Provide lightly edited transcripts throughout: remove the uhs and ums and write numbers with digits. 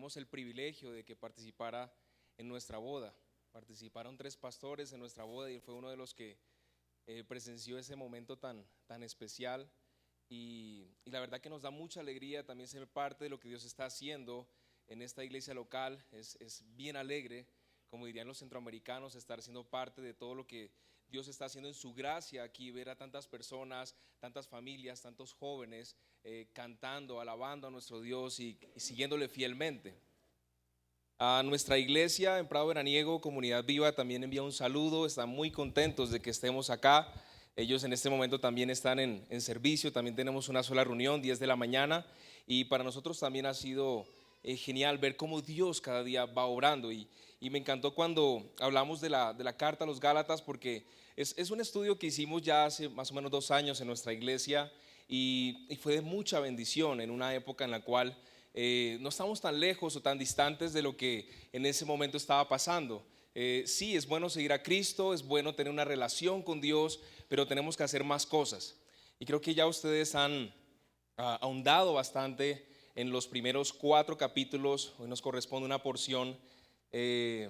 teníamos el privilegio de que participara en nuestra boda. Participaron 3 pastores en nuestra boda y él fue uno de los que presenció ese momento tan especial. Y la verdad que nos da mucha alegría también ser parte de lo que Dios está haciendo en esta iglesia local. Es bien alegre, como dirían los centroamericanos, estar siendo parte de todo lo que Dios está haciendo en su gracia aquí, ver a tantas personas, tantas familias, tantos jóvenes cantando, alabando a nuestro Dios y siguiéndole fielmente. A nuestra iglesia en Prado Veraniego, Comunidad Viva, también envía un saludo. Están muy contentos de que estemos acá. Ellos en este momento también están en servicio. También tenemos una sola reunión, 10 de la mañana. Y para nosotros también ha sido genial ver cómo Dios cada día va obrando. Y me encantó cuando hablamos de la carta a los Gálatas, porque es un estudio que hicimos ya hace más o menos 2 años en nuestra iglesia. Y fue de mucha bendición en una época en la cual no estamos tan lejos o tan distantes de lo que en ese momento estaba pasando. Sí, es bueno seguir a Cristo, es bueno tener una relación con Dios, pero tenemos que hacer más cosas. Y creo que ya ustedes han ahondado bastante en los primeros 4 capítulos. Hoy nos corresponde una porción que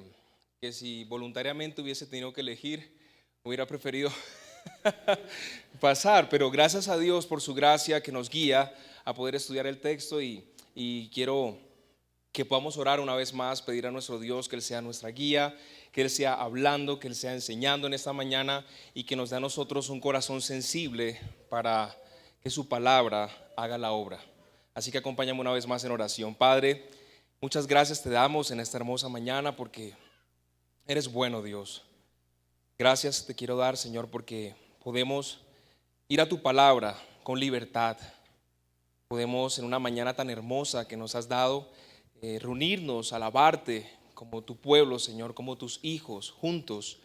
si voluntariamente hubiese tenido que elegir, hubiera preferido pasar, pero gracias a Dios por su gracia que nos guía a poder estudiar el texto y quiero que podamos orar una vez más, pedir a nuestro Dios que Él sea nuestra guía, que Él sea hablando, que Él sea enseñando en esta mañana y que nos dé a nosotros un corazón sensible para que su palabra haga la obra. Así que acompáñame una vez más en oración. Padre, muchas gracias te damos en esta hermosa mañana porque eres bueno, Dios. Gracias te quiero dar, Señor, porque podemos ir a tu palabra con libertad. Podemos en una mañana tan hermosa que nos has dado reunirnos, alabarte como tu pueblo, Señor, como tus hijos juntos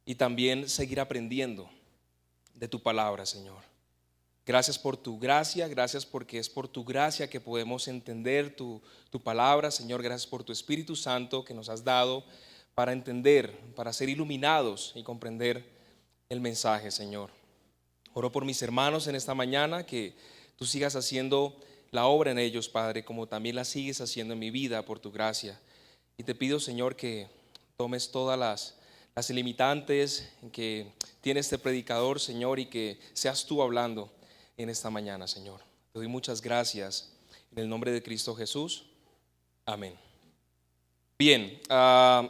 y también seguir aprendiendo de tu palabra, Señor. Gracias por tu gracia, gracias porque es por tu gracia que podemos entender tu palabra, Señor. Gracias por tu Espíritu Santo que nos has dado para entender, para ser iluminados y comprender el mensaje, Señor. Oro por mis hermanos en esta mañana, que tú sigas haciendo la obra en ellos, Padre, como también la sigues haciendo en mi vida por tu gracia. Y te pido, Señor, que tomes todas las limitantes que tiene este predicador, Señor, y que seas tú hablando en esta mañana, Señor. Te doy muchas gracias en el nombre de Cristo Jesús. Amén. Bien,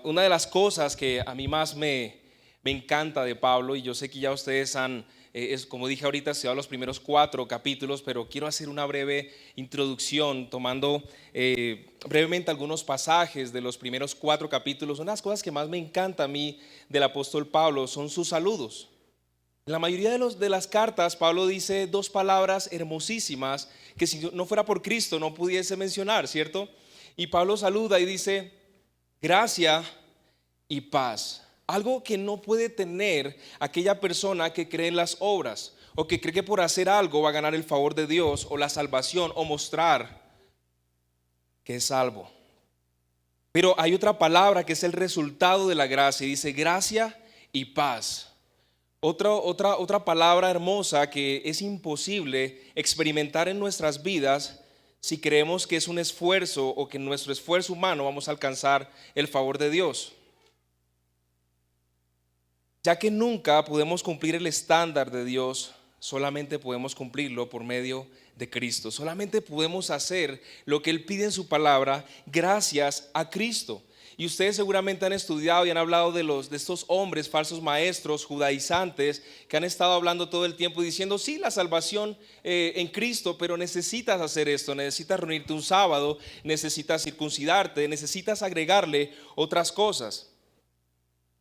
una de las cosas que a mí más me encanta de Pablo, y yo sé que ya ustedes han, como dije ahorita, estudiado los primeros 4 capítulos, pero quiero hacer una breve introducción tomando brevemente algunos pasajes de los primeros 4 capítulos. Una de las cosas que más me encanta a mí del apóstol Pablo son sus saludos. En la mayoría de las cartas, Pablo dice 2 palabras hermosísimas que si no fuera por Cristo no pudiese mencionar, ¿cierto? Y Pablo saluda y dice: gracia y paz. Algo que no puede tener aquella persona que cree en las obras o que cree que por hacer algo va a ganar el favor de Dios o la salvación o mostrar que es salvo. Pero hay otra palabra que es el resultado de la gracia y dice gracia y paz. Otra palabra hermosa que es imposible experimentar en nuestras vidas si creemos que es un esfuerzo o que en nuestro esfuerzo humano vamos a alcanzar el favor de Dios, ya que nunca podemos cumplir el estándar de Dios, solamente podemos cumplirlo por medio de Cristo. Solamente podemos hacer lo que Él pide en su palabra gracias a Cristo. Y ustedes seguramente han estudiado y han hablado de estos hombres, falsos maestros, judaizantes, que han estado hablando todo el tiempo diciendo: sí, la salvación en Cristo, pero necesitas hacer esto, necesitas reunirte un sábado, necesitas circuncidarte, necesitas agregarle otras cosas.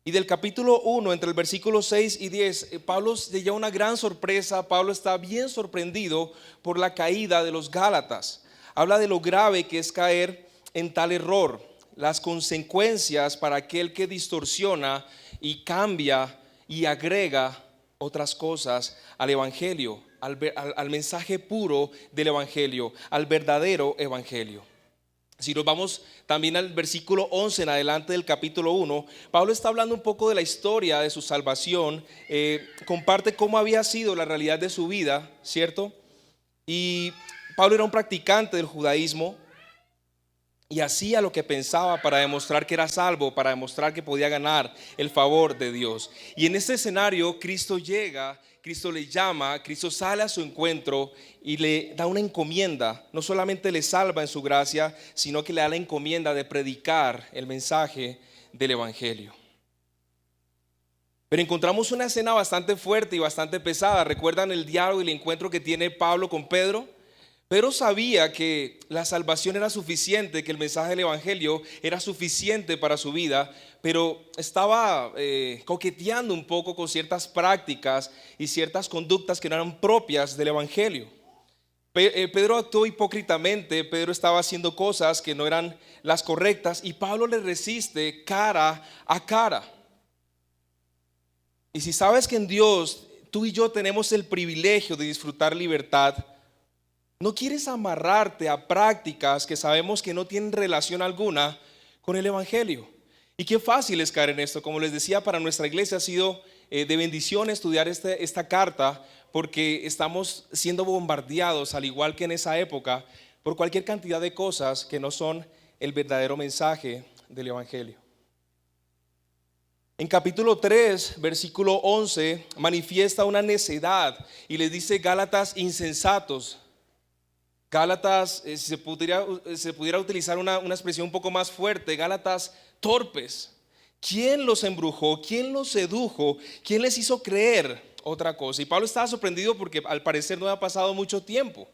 Y del capítulo 1, entre el versículo 6 y 10, Pablo se lleva una gran sorpresa. Pablo está bien sorprendido por la caída de los Gálatas. Habla de lo grave que es caer en tal error, las consecuencias para aquel que distorsiona y cambia y agrega otras cosas al evangelio, al mensaje puro del evangelio, al verdadero evangelio. Si nos vamos también al versículo 11 en adelante del capítulo 1, Pablo está hablando un poco de la historia de su salvación, comparte cómo había sido la realidad de su vida, ¿cierto? Y Pablo era un practicante del judaísmo. y hacía lo que pensaba para demostrar que era salvo, para demostrar que podía ganar el favor de Dios. Y en este escenario Cristo llega, Cristo le llama, Cristo sale a su encuentro y le da una encomienda. No solamente le salva en su gracia, sino que le da la encomienda de predicar el mensaje del Evangelio. Pero encontramos una escena bastante fuerte y bastante pesada. ¿Recuerdan el diálogo y el encuentro que tiene Pablo con Pedro? Pedro sabía que la salvación era suficiente, que el mensaje del Evangelio era suficiente para su vida, pero estaba coqueteando un poco con ciertas prácticas y ciertas conductas que no eran propias del Evangelio. Pedro actuó hipócritamente, Pedro estaba haciendo cosas que no eran las correctas y Pablo le resiste cara a cara. Y si sabes que en Dios tú y yo tenemos el privilegio de disfrutar libertad, no quieres amarrarte a prácticas que sabemos que no tienen relación alguna con el Evangelio. Y qué fácil es caer en esto. Como les decía, para nuestra iglesia ha sido de bendición estudiar esta carta, porque estamos siendo bombardeados, al igual que en esa época, por cualquier cantidad de cosas que no son el verdadero mensaje del Evangelio. En capítulo 3, versículo 11, manifiesta una necedad y les dice: Gálatas insensatos. Gálatas, se pudiera utilizar una expresión un poco más fuerte, Gálatas torpes. ¿Quién los embrujó? ¿Quién los sedujo? ¿Quién les hizo creer otra cosa? Y Pablo estaba sorprendido porque al parecer no había pasado mucho tiempo.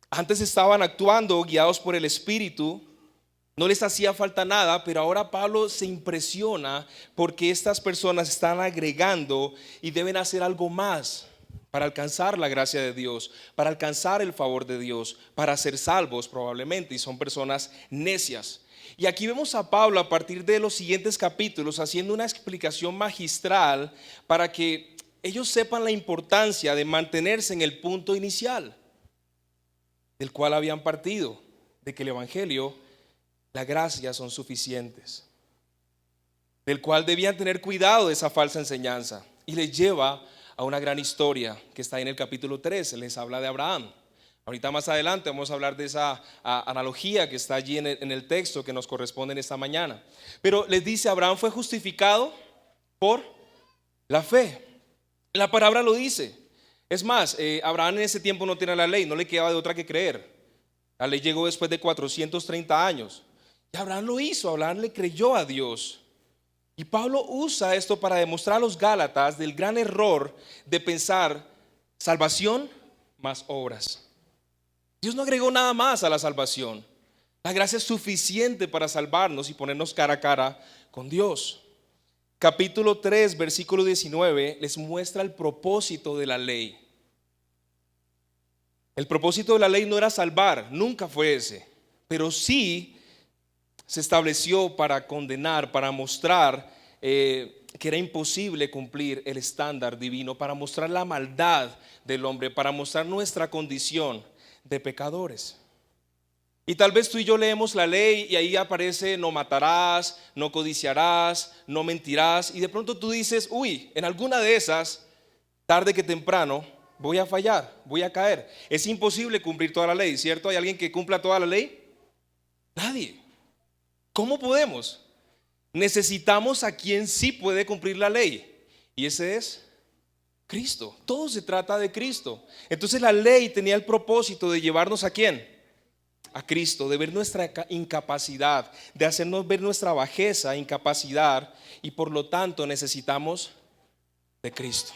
Antes estaban actuando guiados por el Espíritu, no les hacía falta nada, pero ahora Pablo se impresiona porque estas personas están agregando y deben hacer algo más para alcanzar la gracia de Dios, para alcanzar el favor de Dios, para ser salvos probablemente, y son personas necias. Y aquí vemos a Pablo a partir de los siguientes capítulos haciendo una explicación magistral para que ellos sepan la importancia de mantenerse en el punto inicial del cual habían partido, de que el Evangelio, la gracia son suficientes, del cual debían tener cuidado de esa falsa enseñanza. Y les lleva a una gran historia que está en el capítulo 3, les habla de Abraham. Ahorita más adelante vamos a hablar de esa analogía que está allí en el texto que nos corresponde en esta mañana. Pero les dice: Abraham fue justificado por la fe. La palabra lo dice. Es más, Abraham en ese tiempo no tenía la ley, no le quedaba de otra que creer. La ley llegó después de 430 años. Y Abraham lo hizo, Abraham le creyó a Dios. Y Pablo usa esto para demostrar a los Gálatas del gran error de pensar salvación más obras. Dios no agregó nada más a la salvación. La gracia es suficiente para salvarnos y ponernos cara a cara con Dios. Capítulo 3, versículo 19 les muestra el propósito de la ley. El propósito de la ley no era salvar, nunca fue ese, pero sí se estableció para condenar, para mostrar que era imposible cumplir el estándar divino, para mostrar la maldad del hombre, para mostrar nuestra condición de pecadores. Y tal vez tú y yo leemos la ley y ahí aparece: no matarás, no codiciarás, no mentirás, y de pronto tú dices: uy, en alguna de esas, tarde que temprano, voy a fallar, voy a caer. Es imposible cumplir toda la ley, ¿cierto? ¿Hay alguien que cumpla toda la ley? Nadie. ¿Cómo podemos? Necesitamos a quien sí puede cumplir la ley, y ese es Cristo. Todo se trata de Cristo. Entonces la ley tenía el propósito de llevarnos ¿a quién? A Cristo, de ver nuestra incapacidad, de hacernos ver nuestra bajeza, incapacidad, y por lo tanto necesitamos de Cristo.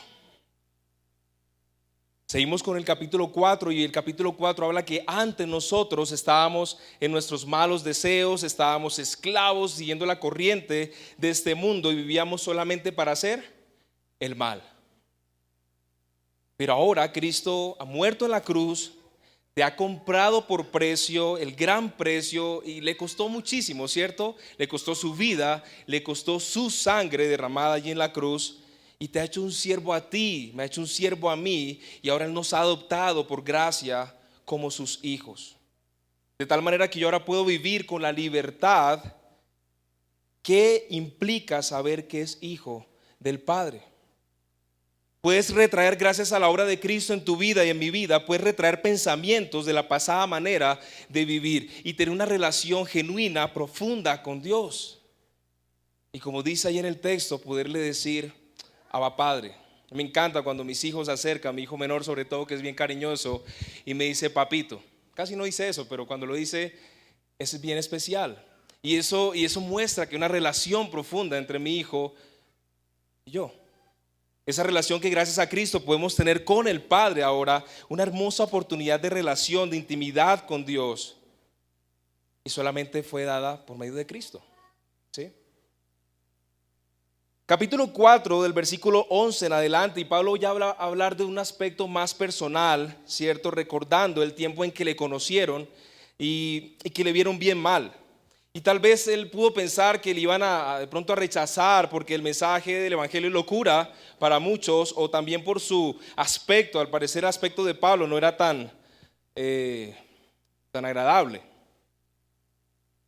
Seguimos con el capítulo 4 y el capítulo 4 habla que antes nosotros estábamos en nuestros malos deseos, estábamos esclavos siguiendo la corriente de este mundo y vivíamos solamente para hacer el mal. Pero ahora Cristo ha muerto en la cruz, te ha comprado por precio, el gran precio, y le costó muchísimo, ¿cierto? Le costó su vida, le costó su sangre derramada allí en la cruz. Y te ha hecho un siervo a ti, me ha hecho un siervo a mí, y ahora Él nos ha adoptado por gracia como sus hijos. De tal manera que yo ahora puedo vivir con la libertad que implica saber que es hijo del Padre. Puedes retraer, gracias a la obra de Cristo en tu vida y en mi vida, puedes retraer pensamientos de la pasada manera de vivir y tener una relación genuina, profunda con Dios. Y como dice ahí en el texto, poderle decir: Abba Padre. Me encanta cuando mis hijos se acercan, mi hijo menor sobre todo, que es bien cariñoso, y me dice papito. Casi no dice eso, pero cuando lo dice es bien especial. Y eso muestra que una relación profunda entre mi hijo y yo. Esa relación que gracias a Cristo podemos tener con el Padre ahora, una hermosa oportunidad de relación, de intimidad con Dios. Y solamente fue dada por medio de Cristo. ¿Sí? Capítulo 4 del versículo 11 en adelante, y Pablo ya va a hablar de un aspecto más personal, ¿cierto? Recordando el tiempo en que le conocieron y que le vieron bien mal. Y tal vez él pudo pensar que le iban de pronto a rechazar porque el mensaje del evangelio es locura para muchos, o también por su aspecto. Al parecer el aspecto de Pablo no era tan agradable.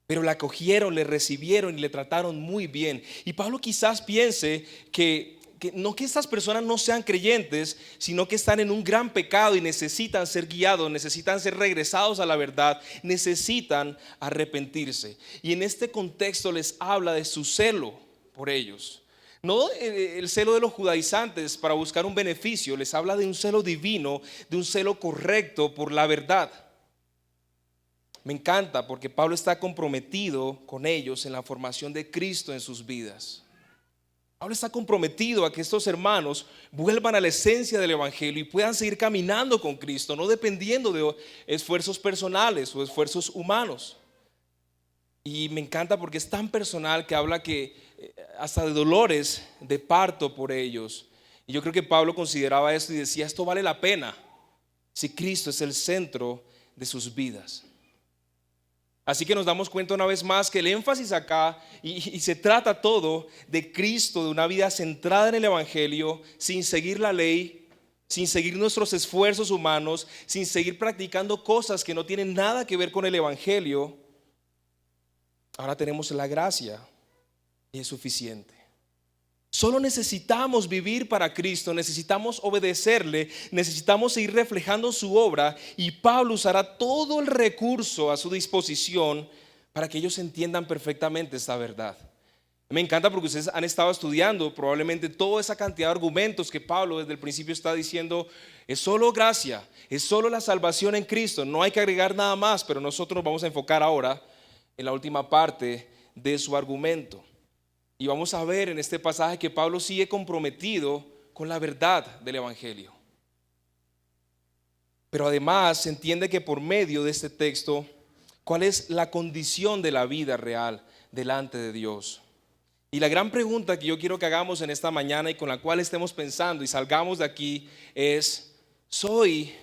Pero le acogieron, le recibieron y le trataron muy bien. Y Pablo quizás piense que no que estas personas no sean creyentes, sino que están en un gran pecado y necesitan ser guiados, necesitan ser regresados a la verdad, necesitan arrepentirse. Y en este contexto les habla de su celo por ellos. No el celo de los judaizantes para buscar un beneficio, les habla de un celo divino, de un celo correcto por la verdad. Me encanta porque Pablo está comprometido con ellos en la formación de Cristo en sus vidas. Pablo está comprometido a que estos hermanos vuelvan a la esencia del evangelio y puedan seguir caminando con Cristo, no dependiendo de esfuerzos personales o esfuerzos humanos. Y me encanta porque es tan personal que habla que hasta de dolores de parto por ellos. Y yo creo que Pablo consideraba esto y decía: esto vale la pena si Cristo es el centro de sus vidas. Así que nos damos cuenta una vez más que el énfasis acá y se trata todo de Cristo, de una vida centrada en el evangelio, sin seguir la ley, sin seguir nuestros esfuerzos humanos, sin seguir practicando cosas que no tienen nada que ver con el evangelio. Ahora tenemos la gracia y es suficiente. Solo necesitamos vivir para Cristo, necesitamos obedecerle, necesitamos seguir reflejando su obra, y Pablo usará todo el recurso a su disposición para que ellos entiendan perfectamente esta verdad. Me encanta porque ustedes han estado estudiando probablemente toda esa cantidad de argumentos que Pablo desde el principio está diciendo: es solo gracia, es solo la salvación en Cristo, no hay que agregar nada más. Pero nosotros nos vamos a enfocar ahora en la última parte de su argumento. Y vamos a ver en este pasaje que Pablo sigue comprometido con la verdad del evangelio. Pero además se entiende que por medio de este texto, ¿cuál es la condición de la vida real delante de Dios? Y la gran pregunta que yo quiero que hagamos en esta mañana y con la cual estemos pensando y salgamos de aquí es: ¿soy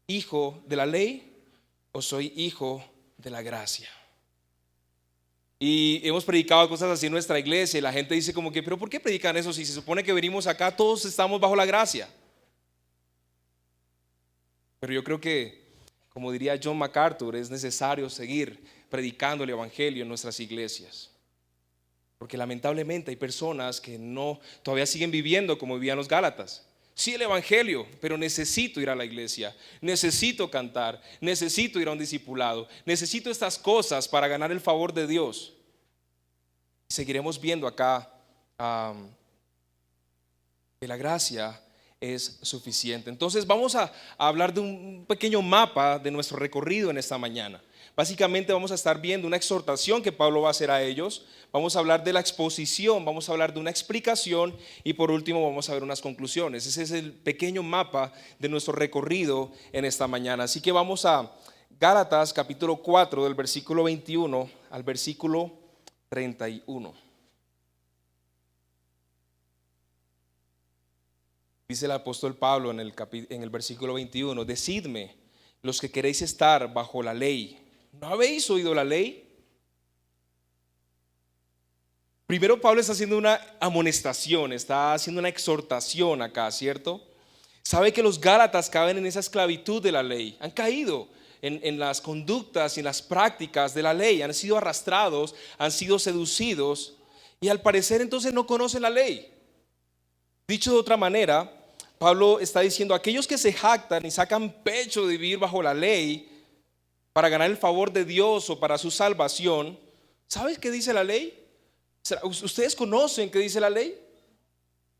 hijo de la ley o soy hijo de la gracia? Y hemos predicado cosas así en nuestra iglesia y la gente dice como que: ¿pero por qué predican eso si se supone que venimos acá, todos estamos bajo la gracia? Pero yo creo que, como diría John MacArthur, es necesario seguir predicando el evangelio en nuestras iglesias, porque lamentablemente hay personas que todavía siguen viviendo como vivían los Gálatas. Sí, el evangelio, pero necesito ir a la iglesia, necesito cantar, necesito ir a un discipulado, necesito estas cosas para ganar el favor de Dios. Seguiremos viendo acá que la gracia es suficiente. Entonces vamos a hablar de un pequeño mapa de nuestro recorrido en esta mañana. Básicamente vamos a estar viendo una exhortación que Pablo va a hacer a ellos. Vamos a hablar de la exposición, vamos a hablar de una explicación y por último vamos a ver unas conclusiones. Ese es el pequeño mapa de nuestro recorrido en esta mañana. Así que vamos a Gálatas capítulo 4 del versículo 21 al versículo 31. Dice el apóstol Pablo en el versículo 21: decidme, los que queréis estar bajo la ley, ¿no habéis oído la ley? Primero Pablo está haciendo una amonestación, está haciendo una exhortación acá, ¿cierto? Sabe que los gálatas caben en esa esclavitud de la ley, han caído en las conductas y en las prácticas de la ley, han sido arrastrados, han sido seducidos y al parecer entonces no conocen la ley. Dicho de otra manera, Pablo está diciendo, aquellos que se jactan y sacan pecho de vivir bajo la ley para ganar el favor de Dios o para su salvación, ¿sabes qué dice la ley? ¿Ustedes conocen qué dice la ley?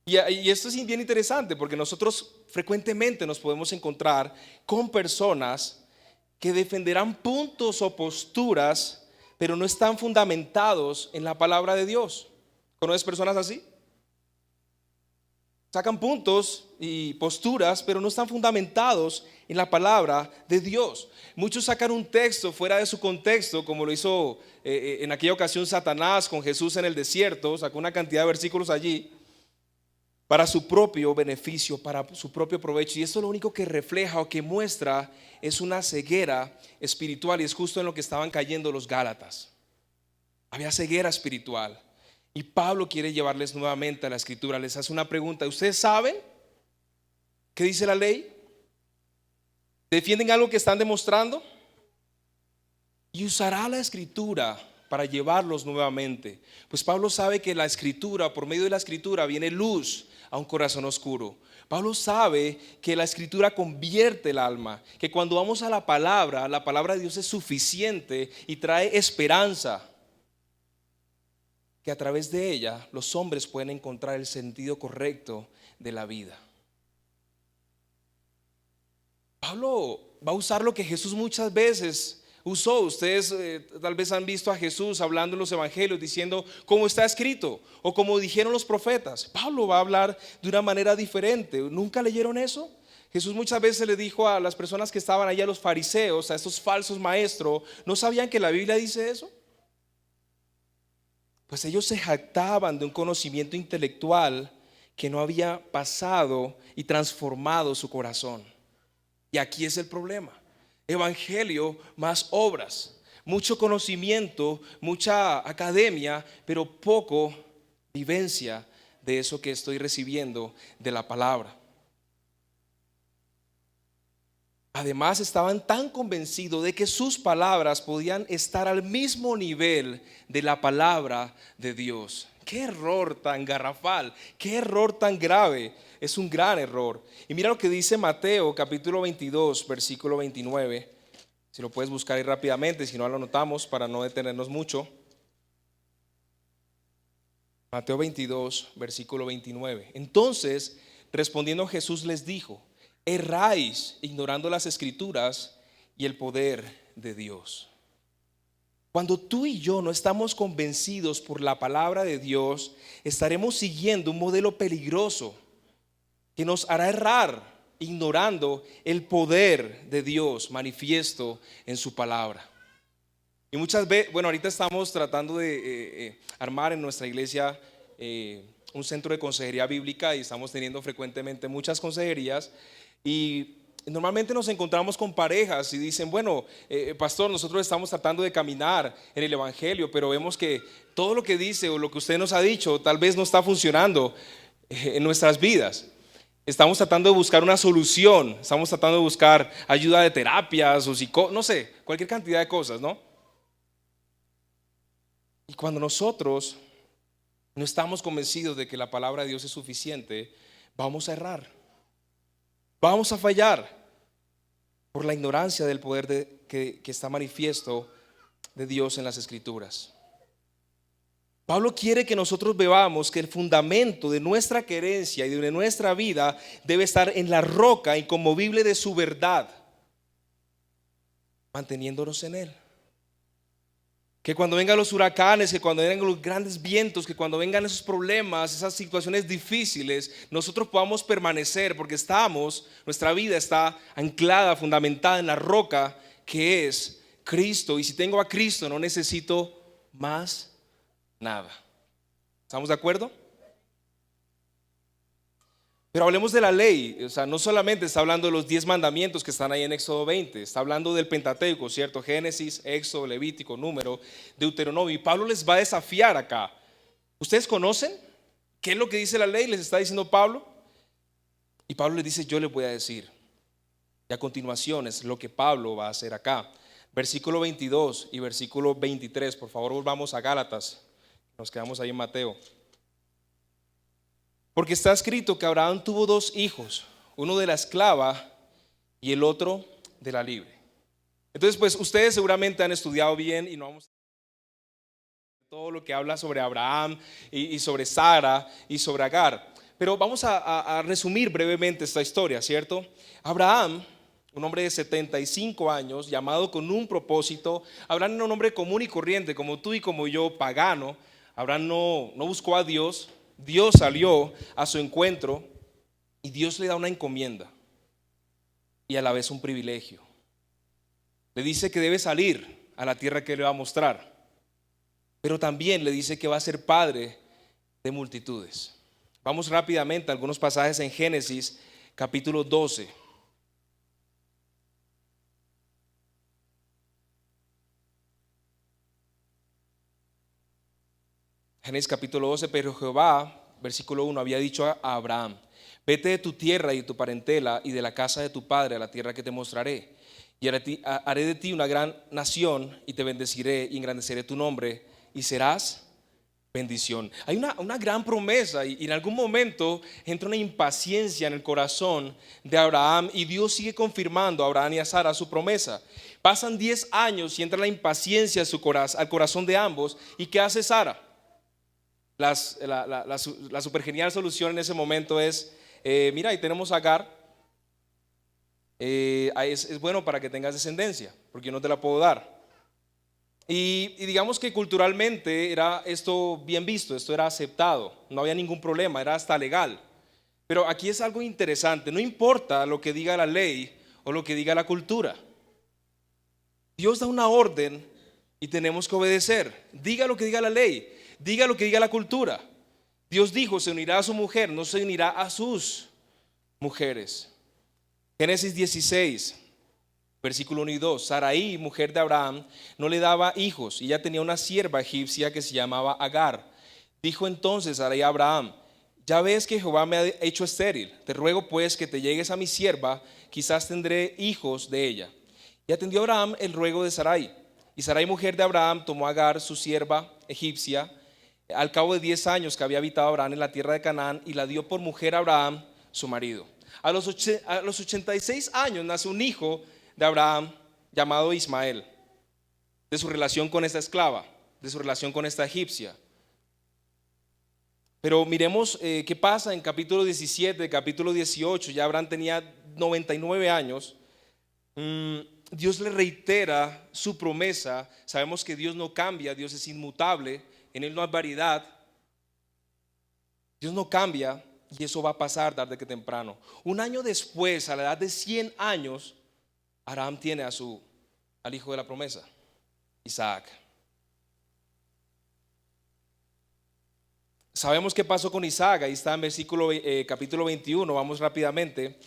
Y esto es bien interesante porque nosotros frecuentemente nos podemos encontrar con personas que defenderán puntos o posturas, pero no están fundamentados en la palabra de Dios. ¿Conoces personas así? Sacan puntos y posturas, pero no están fundamentados en la palabra de Dios. Muchos sacan un texto fuera de su contexto, como lo hizo en aquella ocasión Satanás con Jesús en el desierto. Sacó una cantidad de versículos allí para su propio beneficio, para su propio provecho. Y esto lo único que refleja o que muestra es una ceguera espiritual, y es justo en lo que estaban cayendo los Gálatas. Había ceguera espiritual. Y Pablo quiere llevarles nuevamente a la escritura. Les hace una pregunta: ¿ustedes saben qué dice la ley? ¿Defienden algo que están demostrando? Y usará la escritura para llevarlos nuevamente. Pues Pablo sabe que la escritura, por medio de la escritura, viene luz a un corazón oscuro. Pablo sabe que la escritura convierte el alma, que cuando vamos a la palabra de Dios es suficiente y trae esperanza, que a través de ella los hombres pueden encontrar el sentido correcto de la vida. Pablo va a usar lo que Jesús muchas veces usó. Ustedes tal vez han visto a Jesús hablando en los evangelios diciendo como está escrito o como dijeron los profetas. Pablo va a hablar de una manera diferente. ¿Nunca leyeron eso? Jesús muchas veces le dijo a las personas que estaban allá, a los fariseos, a estos falsos maestros, ¿no sabían que la Biblia dice eso? Pues ellos se jactaban de un conocimiento intelectual que no había pasado y transformado su corazón. Y aquí es el problema: evangelio más obras, mucho conocimiento, mucha academia, pero poco vivencia de eso que estoy recibiendo de la palabra. Además, estaban tan convencidos de que sus palabras podían estar al mismo nivel de la palabra de Dios. Qué error tan garrafal, qué error tan grave. Es un gran error. Y mira lo que dice Mateo capítulo 22 versículo 29. Si lo puedes buscar ahí rápidamente, si no lo anotamos para no detenernos mucho. Mateo 22 versículo 29. Entonces, respondiendo Jesús les dijo: erráis ignorando las escrituras y el poder de Dios. Cuando tú y yo no estamos convencidos por la palabra de Dios, estaremos siguiendo un modelo peligroso que nos hará errar, ignorando el poder de Dios manifiesto en su palabra. Y muchas veces, ahorita estamos tratando de armar en nuestra iglesia un centro de consejería bíblica, y estamos teniendo frecuentemente muchas consejerías. Y normalmente nos encontramos con parejas y dicen: pastor, nosotros estamos tratando de caminar en el evangelio, pero vemos que todo lo que dice o lo que usted nos ha dicho tal vez no está funcionando en nuestras vidas. Estamos tratando de buscar una solución, estamos tratando de buscar ayuda de terapias o no sé, cualquier cantidad de cosas, ¿no? Y cuando nosotros no estamos convencidos de que la palabra de Dios es suficiente, vamos a errar. Vamos a fallar por la ignorancia del poder que está manifiesto de Dios en las Escrituras. Pablo quiere que nosotros veamos que el fundamento de nuestra creencia y de nuestra vida debe estar en la roca inconmovible de su verdad, manteniéndonos en él. Que cuando vengan los huracanes, que cuando vengan los grandes vientos, que cuando vengan esos problemas, esas situaciones difíciles, nosotros podamos permanecer, porque nuestra vida está anclada, fundamentada en la roca que es Cristo. Y si tengo a Cristo, no necesito más nada. ¿Estamos de acuerdo? Pero hablemos de la ley. O sea, no solamente está hablando de los 10 mandamientos que están ahí en Éxodo 20, está hablando del Pentateuco, ¿cierto? Génesis, Éxodo, Levítico, Número, Deuteronomio. Y Pablo les va a desafiar acá. ¿Ustedes conocen qué es lo que dice la ley? Les está diciendo Pablo. Y Pablo les dice: yo les voy a decir. Y a continuación es lo que Pablo va a hacer acá. Versículo 22 y versículo 23. Por favor, volvamos a Gálatas. Nos quedamos ahí en Mateo. Porque está escrito que Abraham tuvo dos hijos, uno de la esclava y el otro de la libre. Entonces, pues ustedes seguramente han estudiado bien y no vamos a todo lo que habla sobre Abraham y sobre Sara y sobre Agar. Pero vamos a resumir brevemente esta historia, ¿cierto? Abraham, un hombre de 75 años, llamado con un propósito. Abraham era un hombre común y corriente, como tú y como yo, pagano. Abraham no buscó a Dios, Dios salió a su encuentro y Dios le da una encomienda y a la vez un privilegio. Le dice que debe salir a la tierra que le va a mostrar, pero también le dice que va a ser padre de multitudes. Vamos rápidamente a algunos pasajes en Génesis capítulo 12. Génesis capítulo 12, pero Jehová, versículo 1, había dicho a Abraham: vete de tu tierra y de tu parentela y de la casa de tu padre a la tierra que te mostraré. Y haré de ti una gran nación y te bendeciré y engrandeceré tu nombre y serás bendición. Hay una gran promesa y en algún momento entra una impaciencia en el corazón de Abraham y Dios sigue confirmando a Abraham y a Sara su promesa. Pasan 10 años y entra la impaciencia al corazón de ambos. ¿Y qué hace Sara? La super genial solución en ese momento es, mira, ahí tenemos a Agar, es bueno para que tengas descendencia, porque yo no te la puedo dar. Y digamos que culturalmente era esto bien visto, esto era aceptado, no había ningún problema, era hasta legal. Pero aquí es algo interesante, no importa lo que diga la ley o lo que diga la cultura. Dios da una orden y tenemos que obedecer, diga lo que diga la ley, diga lo que diga la cultura. Dios dijo, se unirá a su mujer, no se unirá a sus mujeres. Génesis 16, versículo 1 y 2. Sarai, mujer de Abraham, no le daba hijos y ella tenía una sierva egipcia que se llamaba Agar. Dijo entonces Sarai a Abraham: ya ves que Jehová me ha hecho estéril, te ruego pues que te llegues a mi sierva, quizás tendré hijos de ella. Y atendió Abraham el ruego de Sarai. Y Sarai, mujer de Abraham, tomó a Agar, su sierva egipcia, al cabo de 10 años que había habitado Abraham en la tierra de Canaán, y la dio por mujer a Abraham, su marido. A los 86 años nace un hijo de Abraham llamado Ismael, de su relación con esta esclava, de su relación con esta egipcia. Pero miremos qué pasa en capítulo 17, capítulo 18. Ya Abraham tenía 99 años. Dios le reitera su promesa. Sabemos que Dios no cambia, Dios es inmutable, en Él no hay variedad. Dios no cambia y eso va a pasar tarde que temprano. Un año después, a la edad de 100 años, Abraham tiene al hijo de la promesa, Isaac. Sabemos qué pasó con Isaac. Ahí está en capítulo 21. Vamos rápidamente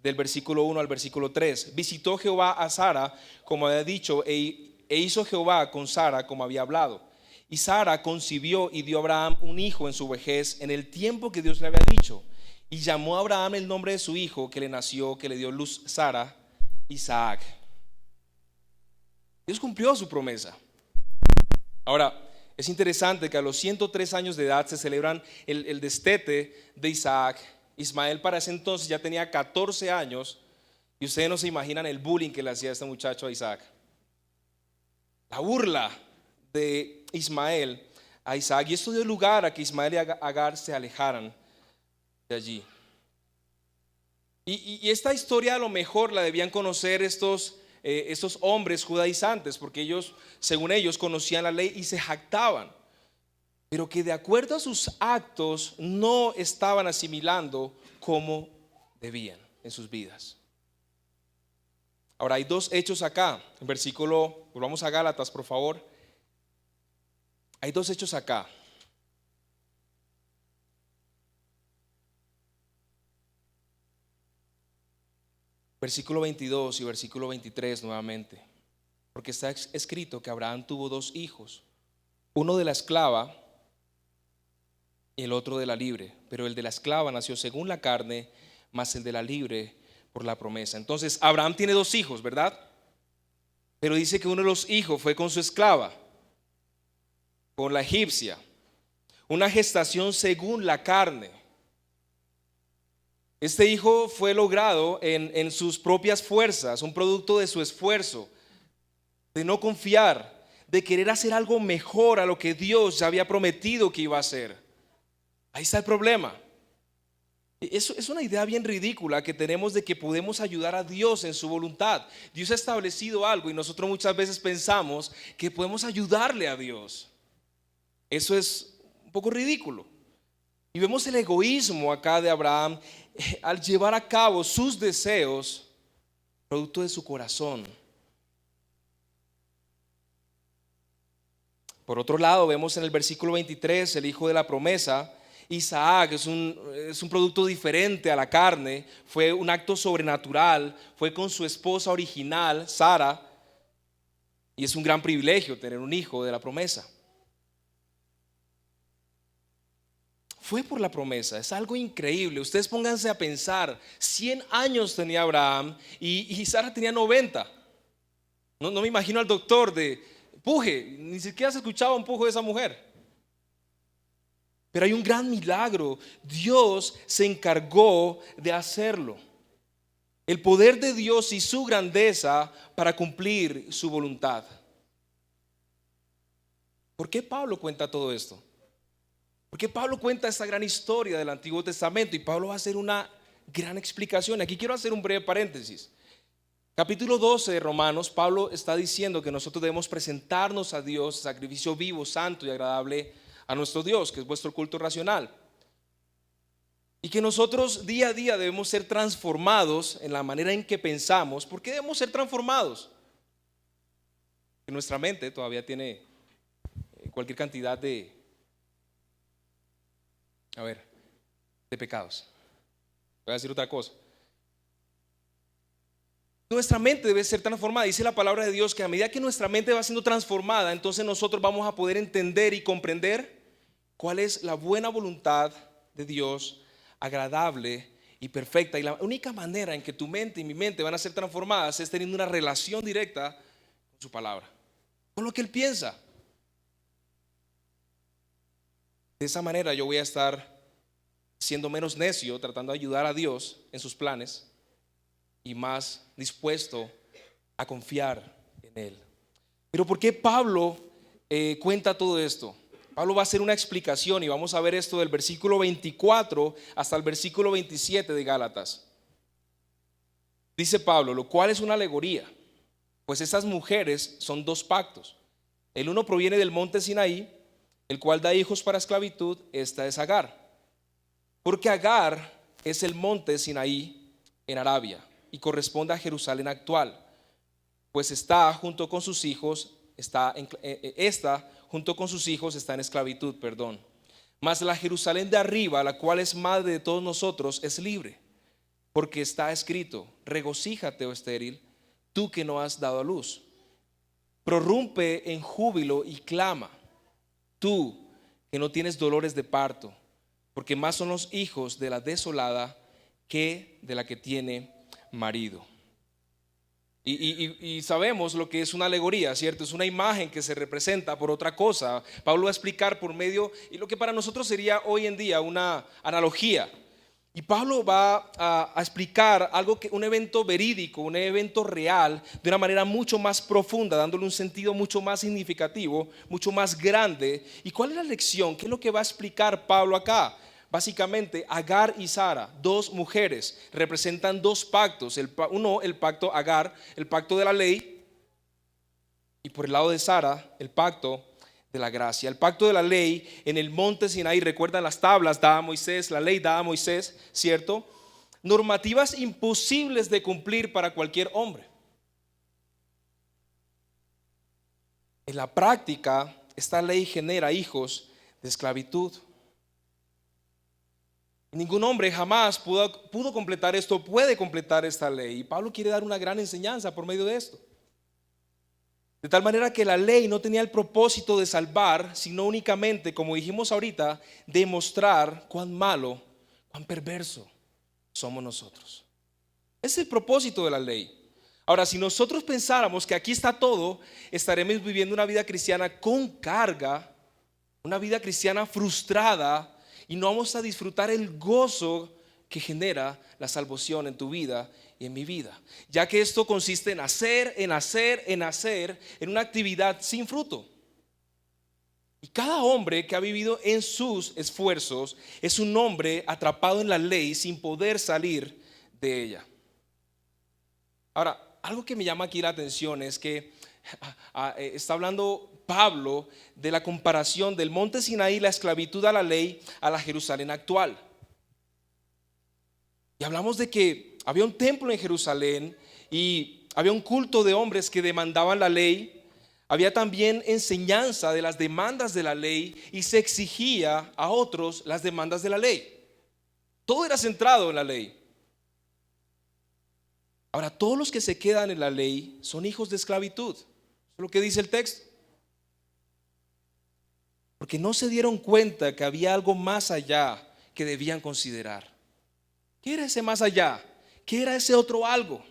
del versículo 1 al versículo 3. Visitó Jehová a Sara como había dicho, e hizo Jehová con Sara como había hablado. Y Sara concibió y dio a Abraham un hijo en su vejez, en el tiempo que Dios le había dicho. Y llamó a Abraham el nombre de su hijo que le nació, que le dio luz Sara, Isaac. Dios cumplió su promesa. Ahora, es interesante que a los 103 años de edad se celebran el destete de Isaac. Ismael para ese entonces ya tenía 14 años y ustedes no se imaginan el bullying que le hacía este muchacho a Isaac. La burla de Ismael a Isaac, y esto dio lugar a que Ismael y Agar se alejaran de allí. Y esta historia a lo mejor la debían conocer estos hombres judaizantes, porque ellos, según ellos, conocían la ley y se jactaban, pero que de acuerdo a sus actos no estaban asimilando como debían en sus vidas. Ahora hay dos hechos acá, volvamos a Gálatas por favor. Hay dos hechos acá. Versículo 22 y versículo 23 nuevamente. Porque está escrito que Abraham tuvo dos hijos, uno de la esclava y el otro de la libre. Pero el de la esclava nació según la carne, mas el de la libre por la promesa. Entonces Abraham tiene dos hijos, ¿verdad? Pero dice que uno de los hijos fue con su esclava, con la egipcia. Una gestación según la carne. Este hijo fue logrado en sus propias fuerzas, un producto de su esfuerzo, de no confiar, de querer hacer algo mejor a lo que Dios ya había prometido que iba a hacer. Ahí está el problema. Eso es una idea bien ridícula que tenemos de que podemos ayudar a Dios en su voluntad. Dios ha establecido algo y nosotros muchas veces pensamos que podemos ayudarle a Dios. Eso es un poco ridículo. Y vemos el egoísmo acá de Abraham al llevar a cabo sus deseos, producto de su corazón. Por otro lado, vemos en el versículo 23 el hijo de la promesa. Isaac es un producto diferente a la carne, fue un acto sobrenatural, fue con su esposa original, Sara, y es un gran privilegio tener un hijo de la promesa. Fue por la promesa, es algo increíble. Ustedes pónganse a pensar, 100 años tenía Abraham y Sara tenía 90. No me imagino al doctor de puje, ni siquiera se escuchaba un pujo de esa mujer. Pero hay un gran milagro. Dios se encargó de hacerlo. El poder de Dios y su grandeza para cumplir su voluntad. ¿Por qué Pablo cuenta todo esto? ¿Por qué Pablo cuenta esta gran historia del Antiguo Testamento? Y Pablo va a hacer una gran explicación. Aquí quiero hacer un breve paréntesis. Capítulo 12 de Romanos, Pablo está diciendo que nosotros debemos presentarnos a Dios, sacrificio vivo, santo y agradable a nuestro Dios, que es vuestro culto racional. Y que nosotros día a día debemos ser transformados en la manera en que pensamos. ¿Por qué debemos ser transformados? Que nuestra mente todavía tiene cualquier cantidad de pecados. Voy a decir otra cosa. Nuestra mente debe ser transformada. Dice la palabra de Dios que a medida que nuestra mente va siendo transformada, entonces nosotros vamos a poder entender y comprender cuál es la buena voluntad de Dios, agradable y perfecta. Y la única manera en que tu mente y mi mente van a ser transformadas es teniendo una relación directa con su palabra, con lo que Él piensa. De esa manera yo voy a estar siendo menos necio, tratando de ayudar a Dios en sus planes, y más dispuesto a confiar en Él. Pero ¿por qué Pablo cuenta todo esto? Pablo va a hacer una explicación y vamos a ver esto del versículo 24 hasta el versículo 27 de Gálatas. Dice Pablo, lo cual es una alegoría, pues esas mujeres son dos pactos. El uno proviene del monte Sinaí, el cual da hijos para esclavitud. Esta es Agar, porque Agar es el monte Sinaí en Arabia y corresponde a Jerusalén actual, pues está junto con sus hijos, está en esclavitud, Mas la Jerusalén de arriba, la cual es madre de todos nosotros, es libre, porque está escrito: regocíjate, oh estéril, tú que no has dado a luz, prorrumpe en júbilo y clama, tú que no tienes dolores de parto, porque más son los hijos de la desolada que de la que tiene marido. Y sabemos lo que es una alegoría, ¿cierto? Es una imagen que se representa por otra cosa. Pablo va a explicar por medio, y lo que para nosotros sería hoy en día una analogía. Y Pablo va a explicar un evento verídico, un evento real, de una manera mucho más profunda, dándole un sentido mucho más significativo, mucho más grande. ¿Y cuál es la lección? ¿Qué es lo que va a explicar Pablo acá? Básicamente, Agar y Sara, dos mujeres, representan dos pactos. Uno, el pacto Agar, el pacto de la ley, y por el lado de Sara, el pacto de la gracia. El pacto de la ley en el monte Sinaí, recuerdan las tablas dada a Moisés, la ley dada a Moisés, ¿cierto? Normativas imposibles de cumplir para cualquier hombre. En la práctica, esta ley genera hijos de esclavitud. Ningún hombre jamás pudo completar esto, puede completar esta ley. Y Pablo quiere dar una gran enseñanza por medio de esto. De tal manera que la ley no tenía el propósito de salvar, sino únicamente, como dijimos ahorita, demostrar cuán malo, cuán perverso somos nosotros. Ese es el propósito de la ley. Ahora, si nosotros pensáramos que aquí está todo, estaremos viviendo una vida cristiana con carga, una vida cristiana frustrada, y no vamos a disfrutar el gozo que genera la salvación en tu vida y en mi vida, ya que esto consiste en hacer, en una actividad sin fruto. Y cada hombre que ha vivido en sus esfuerzos es un hombre atrapado en la ley sin poder salir de ella. Ahora, algo que me llama aquí la atención es que está hablando Pablo de la comparación del monte Sinaí, la esclavitud a la ley, a la Jerusalén actual. Y hablamos de que había un templo en Jerusalén y había un culto de hombres que demandaban la ley. Había también enseñanza de las demandas de la ley y se exigía a otros las demandas de la ley. Todo era centrado en la ley. Ahora, todos los que se quedan en la ley son hijos de esclavitud. Eso es lo que dice el texto. Porque no se dieron cuenta que había algo más allá que debían considerar. ¿Qué era ese más allá? ¿Qué era ese otro algo?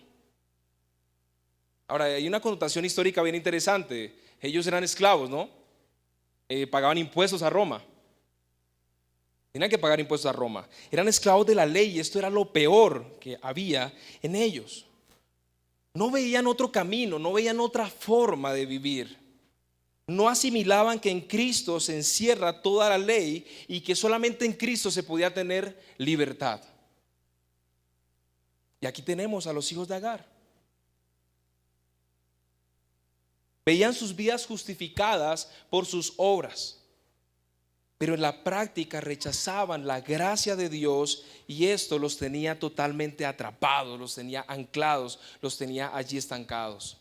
Ahora, hay una connotación histórica bien interesante. Ellos eran esclavos, ¿no? Pagaban impuestos a Roma. Tenían que pagar impuestos a Roma. Eran esclavos de la ley y esto era lo peor que había en ellos. No veían otro camino, no veían otra forma de vivir. No asimilaban que en Cristo se encierra toda la ley y que solamente en Cristo se podía tener libertad. Y aquí tenemos a los hijos de Agar. Veían sus vidas justificadas por sus obras, pero en la práctica rechazaban la gracia de Dios y esto los tenía totalmente atrapados, los tenía anclados, los tenía allí estancados.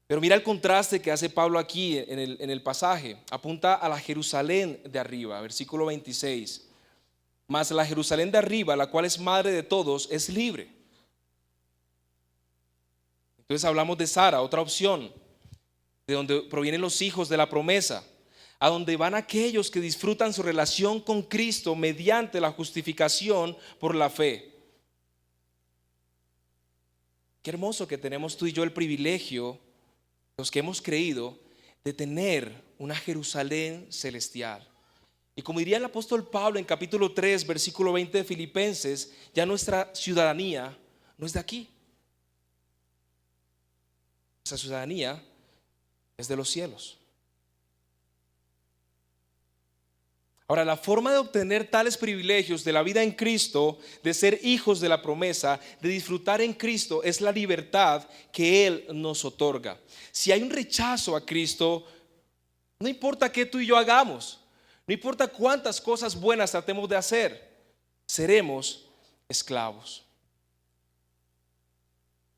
Pero mira el contraste que hace Pablo aquí en el pasaje. Apunta a la Jerusalén de arriba, versículo 26. Mas la Jerusalén de arriba, la cual es madre de todos, es libre. Entonces hablamos de Sara, otra opción, de donde provienen los hijos de la promesa, a donde van aquellos que disfrutan su relación con Cristo mediante la justificación por la fe. Qué hermoso que tenemos tú y yo el privilegio, los que hemos creído, de tener una Jerusalén celestial. Y como diría el apóstol Pablo en capítulo 3, versículo 20 de Filipenses, ya nuestra ciudadanía no es de aquí. Nuestra ciudadanía es de los cielos. Ahora, la forma de obtener tales privilegios de la vida en Cristo, de ser hijos de la promesa, de disfrutar en Cristo, es la libertad que Él nos otorga. Si hay un rechazo a Cristo, no importa qué tú y yo hagamos, no importa cuántas cosas buenas tratemos de hacer, seremos esclavos.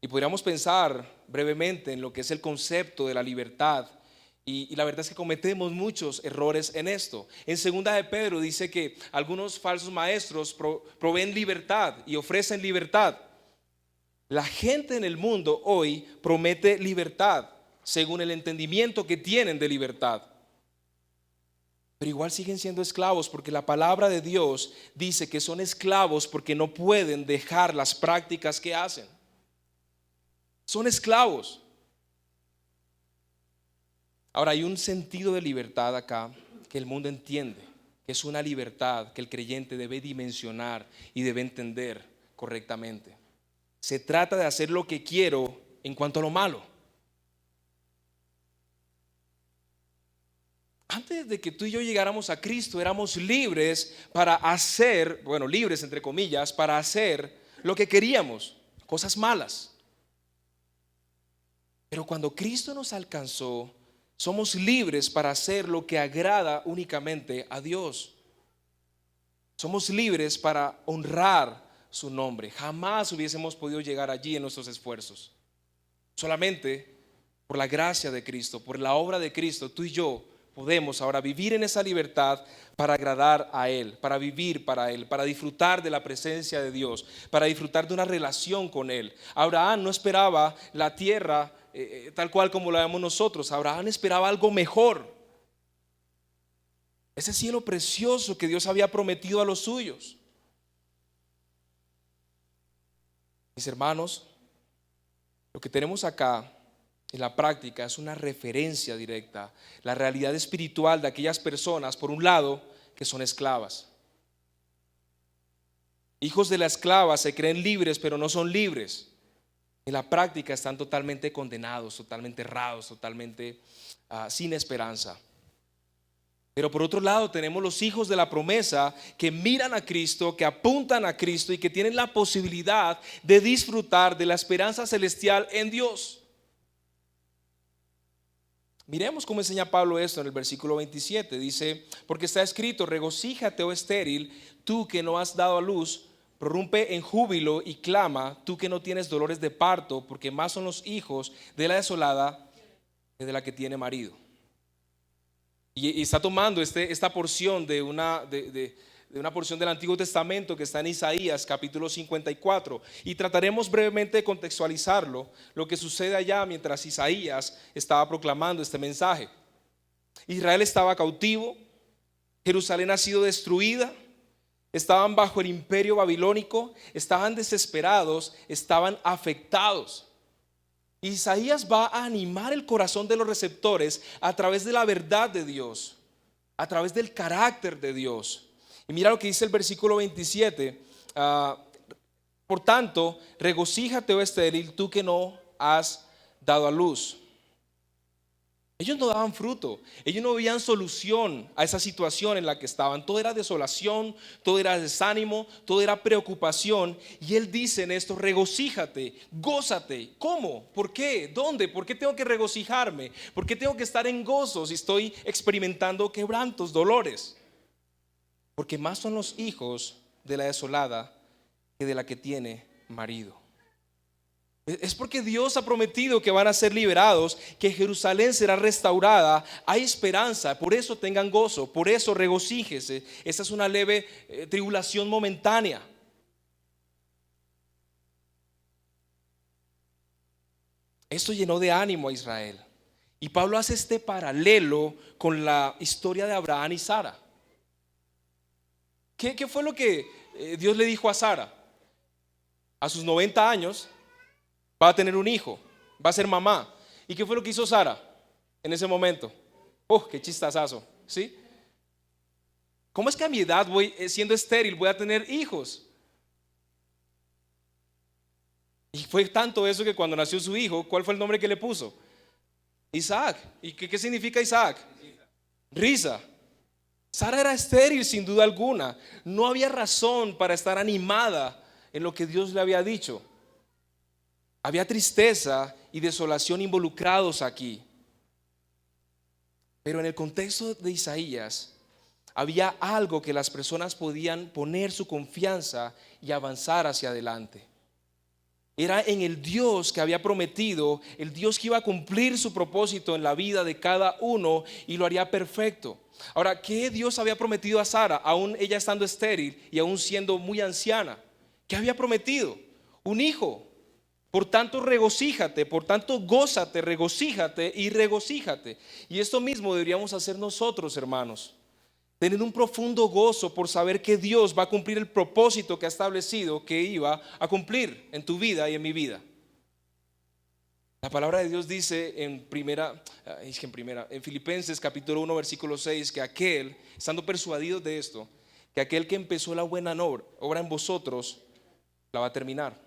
Y podríamos pensar brevemente en lo que es el concepto de la libertad. Y la verdad es que cometemos muchos errores en esto. En segunda de Pedro dice que algunos falsos maestros proveen libertad y ofrecen libertad. La gente en el mundo hoy promete libertad según el entendimiento que tienen de libertad. Pero igual siguen siendo esclavos porque la palabra de Dios dice que son esclavos porque no pueden dejar las prácticas que hacen. Son esclavos. Ahora hay un sentido de libertad acá que el mundo entiende, que es una libertad que el creyente debe dimensionar y debe entender correctamente. Se trata de hacer lo que quiero en cuanto a lo malo. Antes de que tú y yo llegáramos a Cristo, éramos libres para hacer, bueno, libres entre comillas, para hacer lo que queríamos, cosas malas. Pero cuando Cristo nos alcanzó, somos libres para hacer lo que agrada únicamente a Dios. Somos libres para honrar su nombre. Jamás hubiésemos podido llegar allí en nuestros esfuerzos. Solamente por la gracia de Cristo, por la obra de Cristo, tú y yo podemos ahora vivir en esa libertad para agradar a Él, para vivir para Él, para disfrutar de la presencia de Dios, para disfrutar de una relación con Él. Abraham no esperaba la tierra tal cual como la vemos nosotros. Abraham esperaba algo mejor. Ese cielo precioso que Dios había prometido a los suyos. Mis hermanos, lo que tenemos acá en la práctica es una referencia directa, la realidad espiritual de aquellas personas, por un lado, que son esclavas. Hijos de la esclava se creen libres, pero no son libres. En la práctica están totalmente condenados, totalmente errados, totalmente sin esperanza. Pero por otro lado tenemos los hijos de la promesa que miran a Cristo, que apuntan a Cristo y que tienen la posibilidad de disfrutar de la esperanza celestial en Dios. Miremos cómo enseña Pablo esto en el versículo 27. Dice, porque está escrito, regocíjate, oh estéril, tú que no has dado a luz, prorrumpe en júbilo y clama, tú que no tienes dolores de parto, porque más son los hijos de la desolada que de la que tiene marido. Y está tomando esta porción de una porción del Antiguo Testamento que está en Isaías capítulo 54, y trataremos brevemente de contextualizarlo, lo que sucede allá mientras Isaías estaba proclamando este mensaje. Israel estaba cautivo, Jerusalén ha sido destruida, estaban bajo el imperio babilónico, estaban desesperados, estaban afectados. Isaías va a animar el corazón de los receptores a través de la verdad de Dios, a través del carácter de Dios. Y mira lo que dice el versículo 27. Por tanto, regocíjate, oh estéril, tú que no has dado a luz. Ellos no daban fruto, ellos no veían solución a esa situación en la que estaban. Todo era desolación, todo era desánimo, todo era preocupación. Y él dice en esto, regocíjate, gózate. ¿Cómo? ¿Por qué? ¿Dónde? ¿Por qué tengo que regocijarme? ¿Por qué tengo que estar en gozo si estoy experimentando quebrantos, dolores? Porque más son los hijos de la desolada que de la que tiene marido. Es porque Dios ha prometido que van a ser liberados, que Jerusalén será restaurada. Hay esperanza, por eso tengan gozo, por eso regocíjese. Esta es una leve tribulación momentánea. Esto llenó de ánimo a Israel. Y Pablo hace este paralelo con la historia de Abraham y Sara. ¿Qué fue lo que Dios le dijo a Sara? A sus 90 años va a tener un hijo, va a ser mamá. ¿Y qué fue lo que hizo Sara en ese momento? ¡Oh, qué chistazazo! ¿Sí? ¿Cómo es que a mi edad, siendo estéril, voy a tener hijos? Y fue tanto eso que cuando nació su hijo, ¿cuál fue el nombre que le puso? Isaac. ¿Y qué significa Isaac? Risa. Sara era estéril sin duda alguna. No había razón para estar animada en lo que Dios le había dicho. Había tristeza y desolación involucrados aquí. Pero en el contexto de Isaías había algo que las personas podían poner su confianza y avanzar hacia adelante. Era en el Dios que había prometido, el Dios que iba a cumplir su propósito en la vida de cada uno y lo haría perfecto. Ahora, ¿qué Dios había prometido a Sara, aún ella estando estéril y aún siendo muy anciana? ¿Qué había prometido? Un hijo. Por tanto, regocíjate, por tanto, gózate, regocíjate y regocíjate. Y esto mismo deberíamos hacer nosotros, hermanos. Tener un profundo gozo por saber que Dios va a cumplir el propósito que ha establecido que iba a cumplir en tu vida y en mi vida. La palabra de Dios dice en Filipenses capítulo 1 versículo 6 que aquel, estando persuadidos de esto, que aquel que empezó la buena obra en vosotros la va a terminar.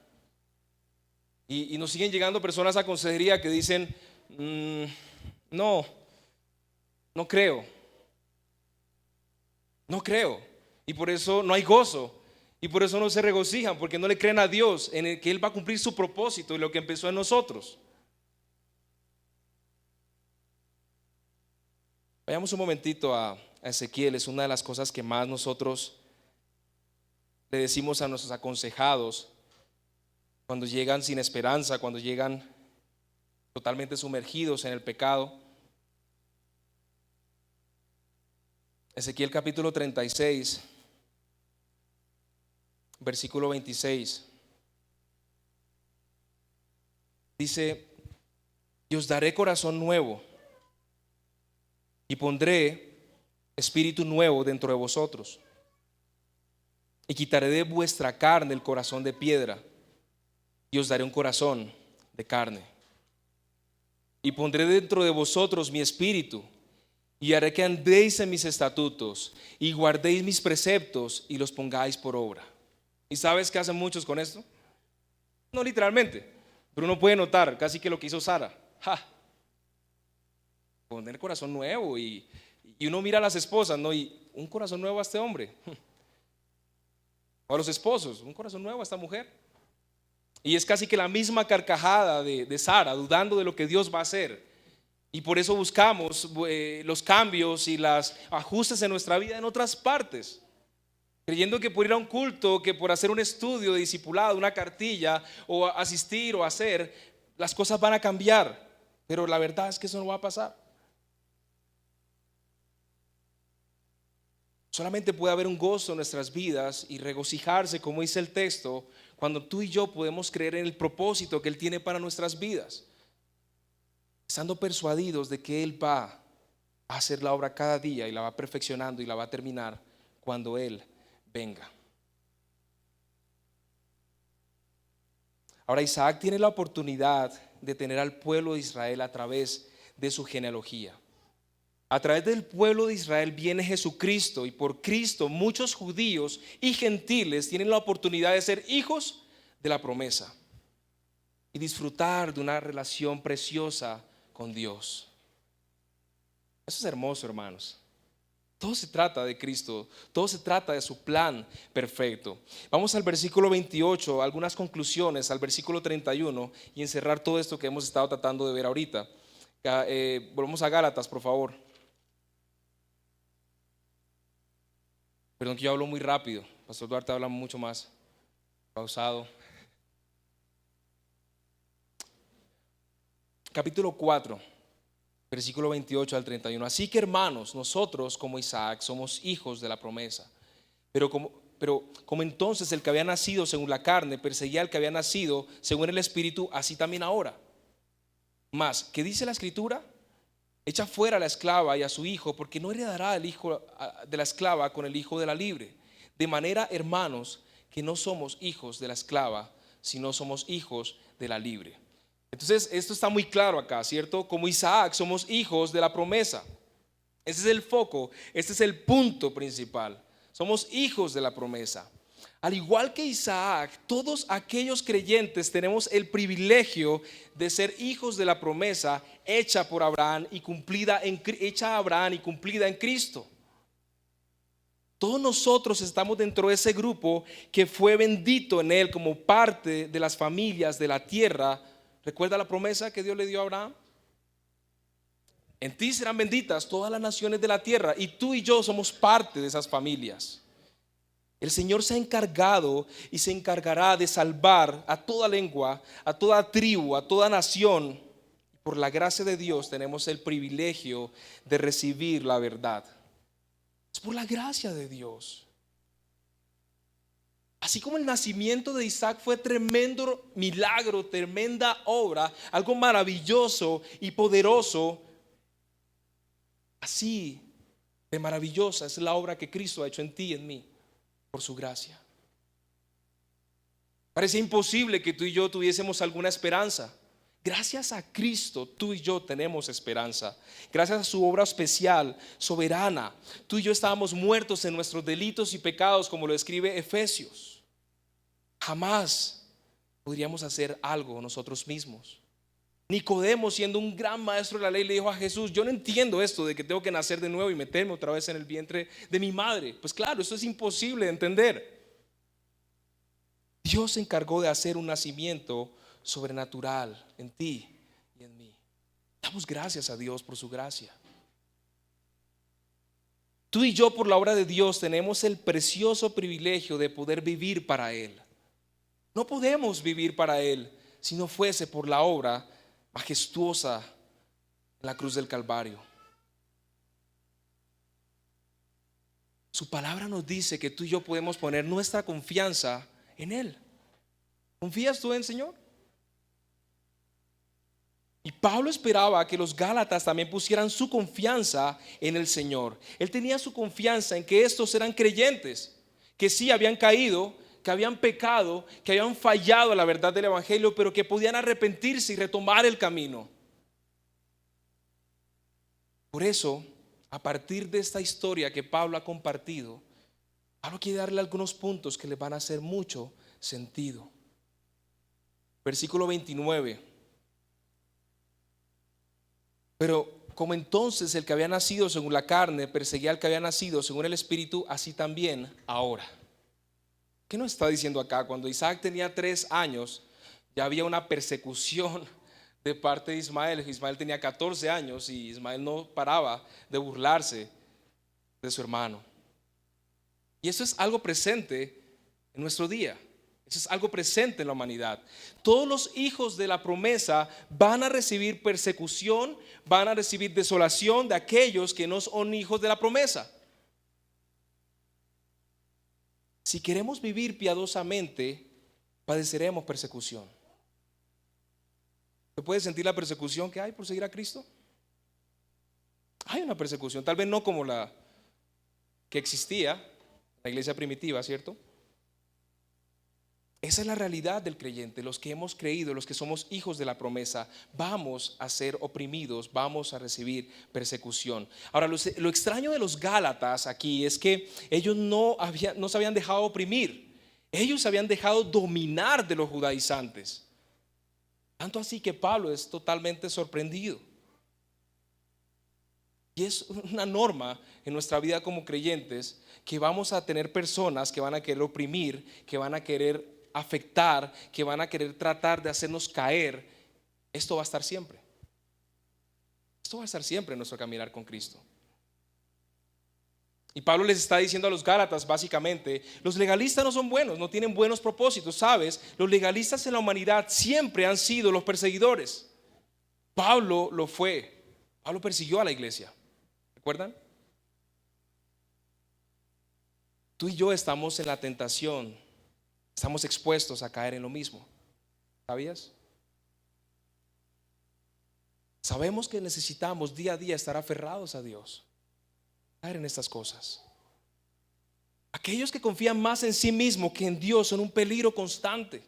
Y nos siguen llegando personas a consejería que dicen, no creo. Y por eso no hay gozo. Y por eso no se regocijan, porque no le creen a Dios en el que Él va a cumplir su propósito y lo que empezó en nosotros. Vayamos un momentito a Ezequiel. Es una de las cosas que más nosotros le decimos a nuestros aconsejados cuando llegan sin esperanza, cuando llegan totalmente sumergidos en el pecado. Ezequiel capítulo 36, versículo 26. Dice, y os daré corazón nuevo y pondré espíritu nuevo dentro de vosotros y quitaré de vuestra carne el corazón de piedra y os daré un corazón de carne y pondré dentro de vosotros mi espíritu y haré que andéis en mis estatutos y guardéis mis preceptos y los pongáis por obra. ¿Y sabes qué hacen muchos con esto? No literalmente, pero uno puede notar casi que lo que hizo Sara. ¡Ja! Poner corazón nuevo y uno mira a las esposas, ¿no? Y un corazón nuevo a este hombre. O a los esposos, un corazón nuevo a esta mujer. Y es casi que la misma carcajada de Sara, dudando de lo que Dios va a hacer. Y por eso buscamos los cambios y los ajustes en nuestra vida en otras partes. Creyendo que por ir a un culto, que por hacer un estudio de discipulado, una cartilla, o asistir o hacer, las cosas van a cambiar. Pero la verdad es que eso no va a pasar. Solamente puede haber un gozo en nuestras vidas y regocijarse, como dice el texto, cuando tú y yo podemos creer en el propósito que Él tiene para nuestras vidas, estando persuadidos de que Él va a hacer la obra cada día y la va perfeccionando y la va a terminar cuando Él venga. Ahora Isaac tiene la oportunidad de tener al pueblo de Israel a través de su genealogía. A través del pueblo de Israel viene Jesucristo y por Cristo muchos judíos y gentiles tienen la oportunidad de ser hijos de la promesa y disfrutar de una relación preciosa con Dios. Eso es hermoso, hermanos. Todo se trata de Cristo, todo se trata de su plan perfecto. Vamos al versículo 28, algunas conclusiones, al versículo 31 y encerrar todo esto que hemos estado tratando de ver ahorita. Volvemos a Gálatas, por favor. Perdón que yo hablo muy rápido, Pastor Duarte habla mucho más pausado. Capítulo 4, versículo 28 al 31. Así que hermanos, nosotros como Isaac somos hijos de la promesa. Pero como entonces el que había nacido según la carne perseguía al que había nacido según el Espíritu, así también ahora. Mas, ¿qué dice la Escritura? Echa fuera a la esclava y a su hijo, porque no heredará el hijo de la esclava con el hijo de la libre. De manera, hermanos, que no somos hijos de la esclava, sino somos hijos de la libre. Entonces, esto está muy claro acá, ¿cierto? Como Isaac, somos hijos de la promesa. Ese es el foco, este es el punto principal. Somos hijos de la promesa. Al igual que Isaac, todos aquellos creyentes tenemos el privilegio de ser hijos de la promesa hecha por Abraham y cumplida hecha a Abraham y cumplida en Cristo. Todos nosotros estamos dentro de ese grupo que fue bendito en él como parte de las familias de la tierra. ¿Recuerda la promesa que Dios le dio a Abraham? En ti serán benditas todas las naciones de la tierra, y tú y yo somos parte de esas familias. El Señor se ha encargado y se encargará de salvar a toda lengua, a toda tribu, a toda nación. Por la gracia de Dios tenemos el privilegio de recibir la verdad. Es por la gracia de Dios. Así como el nacimiento de Isaac fue tremendo milagro, tremenda obra, algo maravilloso y poderoso, así de maravillosa es la obra que Cristo ha hecho en ti y en mí. Por su gracia. Parece imposible que tú y yo tuviésemos alguna esperanza. Gracias a Cristo tú y yo tenemos esperanza. Gracias a su obra especial, soberana. Tú y yo estábamos muertos en nuestros delitos y pecados, como lo escribe Efesios. Jamás podríamos hacer algo nosotros mismos. Nicodemo, siendo un gran maestro de la ley, le dijo a Jesús: yo no entiendo esto de que tengo que nacer de nuevo y meterme otra vez en el vientre de mi madre. Pues claro, esto es imposible de entender. Dios se encargó de hacer un nacimiento sobrenatural en ti y en mí. Damos gracias a Dios por su gracia. Tú y yo, por la obra de Dios, tenemos el precioso privilegio de poder vivir para Él. No podemos vivir para Él si no fuese por la obra majestuosa en la cruz del Calvario. Su palabra nos dice que tú y yo podemos poner nuestra confianza en Él. ¿Confías tú en el Señor? Y Pablo esperaba que los Gálatas también pusieran su confianza en el Señor. Él tenía su confianza en que estos eran creyentes, que sí habían caído, que habían pecado, que habían fallado a la verdad del Evangelio, pero que podían arrepentirse y retomar el camino. Por eso, a partir de esta historia que Pablo ha compartido, Pablo quiere darle algunos puntos que le van a hacer mucho sentido. Versículo 29. Pero como entonces el que había nacido según la carne perseguía al que había nacido según el Espíritu, así también ahora. ¿Qué nos está diciendo acá? Cuando Isaac tenía 3 años, ya había una persecución de parte de Ismael. Ismael tenía 14 años y Ismael no paraba de burlarse de su hermano. Y eso es algo presente en nuestro día. Eso es algo presente en la humanidad. Todos los hijos de la promesa van a recibir persecución, van a recibir desolación de aquellos que no son hijos de la promesa. Si queremos vivir piadosamente, padeceremos persecución. ¿Se puede sentir la persecución que hay por seguir a Cristo? Hay una persecución, tal vez no como la que existía en la iglesia primitiva, ¿cierto? Esa es la realidad del creyente. Los que hemos creído, los que somos hijos de la promesa, vamos a ser oprimidos, vamos a recibir persecución. Ahora, lo extraño de los Gálatas aquí es que ellos no se habían dejado oprimir. Ellos se habían dejado dominar de los judaizantes. Tanto así que Pablo es totalmente sorprendido. Y es una norma en nuestra vida como creyentes que vamos a tener personas que van a querer oprimir, que van a querer afectar, que van a querer tratar de hacernos caer. Esto va a estar siempre. Esto va a estar siempre en nuestro caminar con Cristo. Y Pablo les está diciendo a los Gálatas básicamente, los legalistas no son buenos, no tienen buenos propósitos, ¿sabes? Los legalistas en la humanidad siempre han sido los perseguidores. Pablo lo fue. Pablo persiguió a la iglesia. ¿Recuerdan? Tú y yo estamos en la tentación, estamos expuestos a caer en lo mismo. ¿Sabías? Sabemos que necesitamos día a día estar aferrados a Dios, caer en estas cosas. Aquellos que confían más en sí mismos que en Dios son un peligro constante.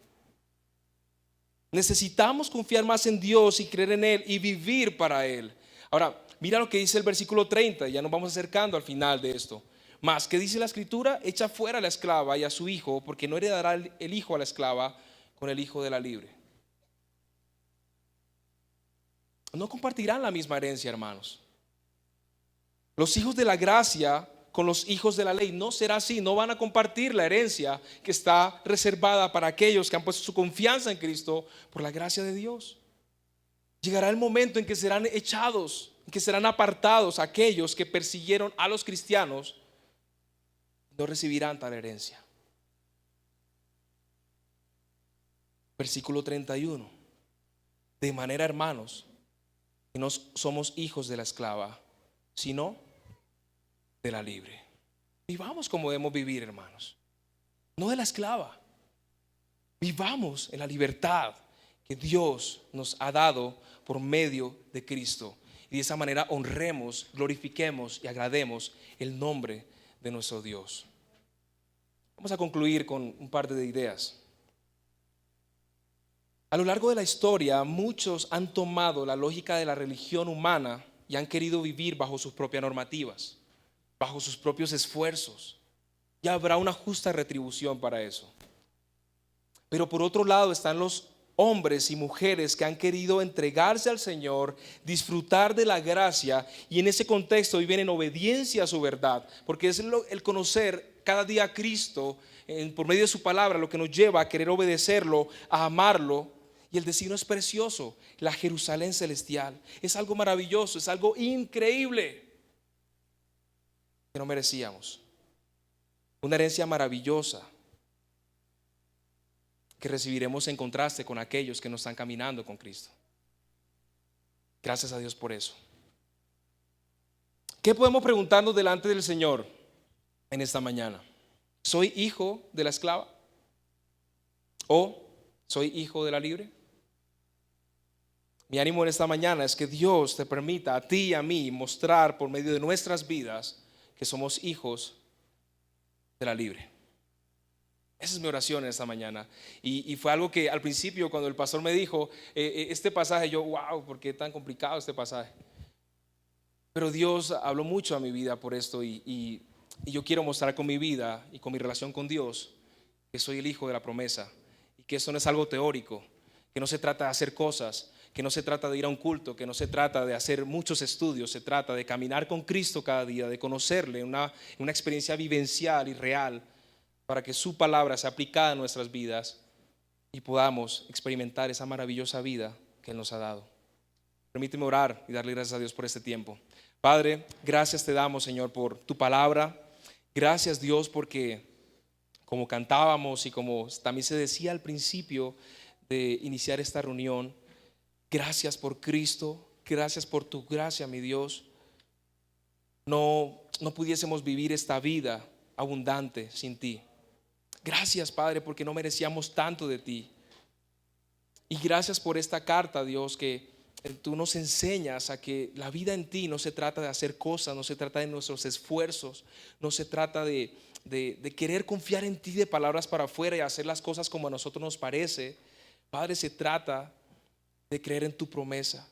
Necesitamos confiar más en Dios y creer en Él y vivir para Él. Ahora, mira lo que dice el versículo 30, ya nos vamos acercando al final de esto. Más, ¿qué dice la escritura? Echa fuera a la esclava y a su hijo, porque no heredará el hijo a la esclava con el hijo de la libre. No compartirán la misma herencia, hermanos. Los hijos de la gracia con los hijos de la ley no será así. No van a compartir la herencia que está reservada para aquellos que han puesto su confianza en Cristo por la gracia de Dios. Llegará el momento en que serán echados, en que serán apartados aquellos que persiguieron a los cristianos. No recibirán tal herencia. Versículo 31. De manera, hermanos, que no somos hijos de la esclava, sino de la libre. Vivamos como debemos vivir, hermanos, no de la esclava. Vivamos en la libertad que Dios nos ha dado por medio de Cristo, y de esa manera honremos, glorifiquemos y agrademos el nombre de nuestro Dios. Vamos a concluir con un par de ideas. A lo largo de la historia, muchos han tomado la lógica de la religión humana y han querido vivir bajo sus propias normativas, bajo sus propios esfuerzos. Y habrá una justa retribución para eso. Pero por otro lado están los hombres y mujeres que han querido entregarse al Señor, disfrutar de la gracia, y en ese contexto viven en obediencia a su verdad, porque es el conocer cada día a Cristo por medio de su palabra lo que nos lleva a querer obedecerlo, a amarlo. Y el destino es precioso, la Jerusalén celestial. Es algo maravilloso, es algo increíble que no merecíamos. Una herencia maravillosa que recibiremos en contraste con aquellos que no están caminando con Cristo. Gracias a Dios por eso. ¿Qué podemos preguntarnos delante del Señor en esta mañana? ¿Soy hijo de la esclava? ¿O soy hijo de la libre? Mi ánimo en esta mañana es que Dios te permita a ti y a mí mostrar por medio de nuestras vidas que somos hijos de la libre. Esa es mi oración en esta mañana. Y fue algo que al principio, cuando el pastor me dijo este pasaje, yo, wow, ¿por qué tan complicado este pasaje? Pero Dios habló mucho a mi vida por esto y Y yo quiero mostrar con mi vida y con mi relación con Dios que soy el hijo de la promesa y que eso no es algo teórico, que no se trata de hacer cosas, que no se trata de ir a un culto, que no se trata de hacer muchos estudios, se trata de caminar con Cristo cada día, de conocerle, una experiencia vivencial y real para que su palabra sea aplicada en nuestras vidas y podamos experimentar esa maravillosa vida que Él nos ha dado. Permíteme orar y darle gracias a Dios por este tiempo. Padre, gracias te damos, Señor, por tu palabra. Gracias, Dios, porque como cantábamos y como también se decía al principio de iniciar esta reunión, gracias por Cristo, gracias por tu gracia, mi Dios. No pudiésemos vivir esta vida abundante sin ti. Gracias, Padre, porque no merecíamos tanto de ti. Y gracias por esta carta, Dios, que tú nos enseñas a que la vida en ti no se trata de hacer cosas, no se trata de nuestros esfuerzos, no se trata de querer confiar en ti de palabras para afuera y hacer las cosas como a nosotros nos parece. Padre, se trata de creer en tu promesa,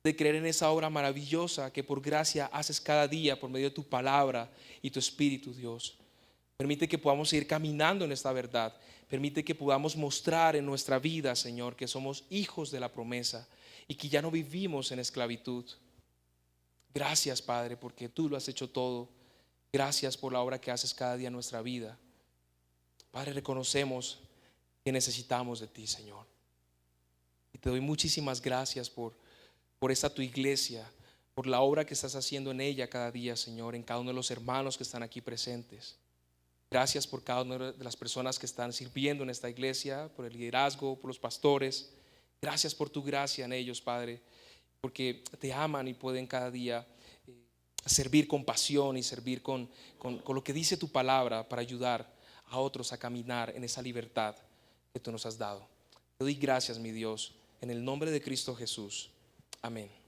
de creer en esa obra maravillosa que por gracia haces cada día por medio de tu palabra y tu espíritu, Dios. Permite que podamos seguir caminando en esta verdad. Permite que podamos mostrar en nuestra vida, Señor, que somos hijos de la promesa y que ya no vivimos en esclavitud. Gracias, Padre, porque tú lo has hecho todo. Gracias por la obra que haces cada día en nuestra vida. Padre, reconocemos que necesitamos de ti, Señor. Y te doy muchísimas gracias por esta tu iglesia, por la obra que estás haciendo en ella cada día, Señor, en cada uno de los hermanos que están aquí presentes. Gracias por cada una de las personas que están sirviendo en esta iglesia, por el liderazgo, por los pastores. Gracias por tu gracia en ellos, Padre, porque te aman y pueden cada día servir con pasión y servir con lo que dice tu palabra para ayudar a otros a caminar en esa libertad que tú nos has dado. Te doy gracias, mi Dios, en el nombre de Cristo Jesús. Amén.